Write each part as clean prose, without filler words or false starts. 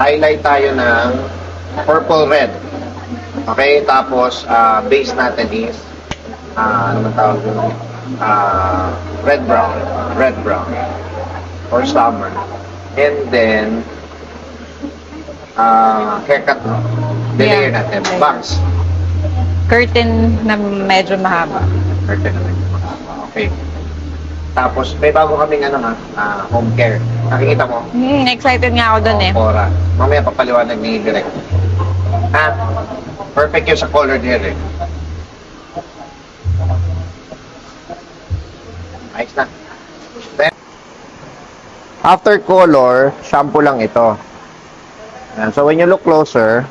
Highlight tayo ng purple red. Okay, tapos base natin is ano man tawag yun? Red brown. Red brown. Or summer. And then haircut no? Delayer Yeah, natin. layer. Bangs. Curtain na medyo mahaba. Curtain naman. Okay. Tapos may bago kaming home care. Nakikita mo? Excited nga ako dun eh. Ora. Mamaya papaliwanag ni Direk. Perfect yun sa colored hair eh. Ayos na. Then, after color, shampoo lang ito. Ayan. So when you look closer,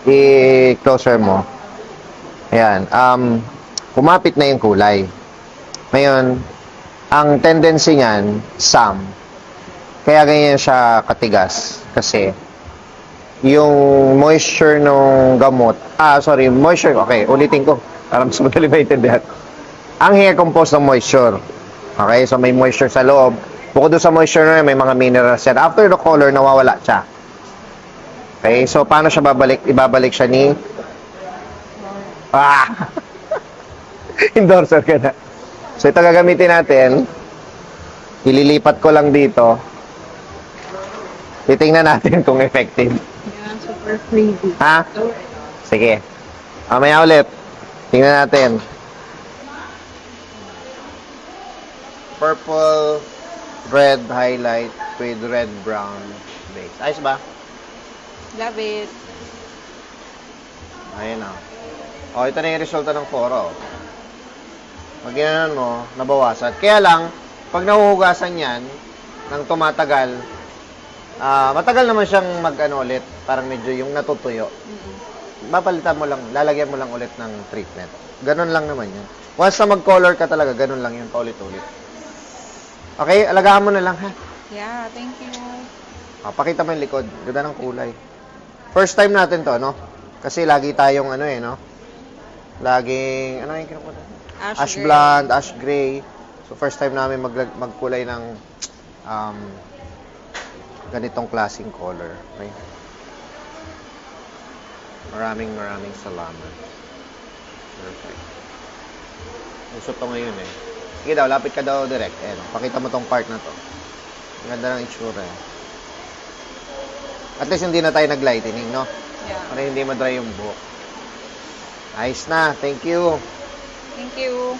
i-closer mo. Ayan. Kumapit na yung kulay. Ngayon, ang tendency niyan, kaya ganyan siya katigas. Kasi, yung moisture ng gamot, moisture, okay, ulitin ko, para mas madali maintindihan. Ang hair composed ng moisture. Okay, so may moisture sa loob. Bukod doon sa moisture na may mga minerals yan. After the color, nawawala siya. Okay, so paano siya babalik? Ibabalik siya ni... Endorser ka na. So ito gagamitin natin. Ililipat ko lang dito. Titingnan natin kung effective. Yeah, super crazy. Ha? Sige. Mamaya ulit. Tingnan natin. Purple red highlight with red brown base. Ayos ba? Love it. Ayun na. O, ito na yung resulta ng foro. Pag ginanon mo, nabawasan. Kaya lang, pag nahuhugasan yan, nang tumatagal, matagal naman siyang ulit. Parang medyo yung natutuyo. Papalitan mo lang, lalagyan mo lang ulit ng treatment. Ganon lang naman yan. Once na mag-color ka talaga, ganon lang yun, paulit-ulit. Okay, alagaan mo na lang, ha? Yeah, thank you. Pakita mo yung likod. Ganda ng kulay. First time natin to, no? Kasi lagi tayong no? Laging, ano yung kinukuha? Ash gray. blonde, ash gray. So, first time namin magkulay ng ganitong klaseng color. Okay? Maraming salamat. Perfect. Gusto to ngayon eh. Sige daw, lapit ka daw direct. Ayan, pakita mo tong part na to. Ang ganda ng itsura eh. At least hindi na tayo nag-lightening, no? Yeah. Para hindi madry yung buhok. Ayos na. Thank you. Thank you.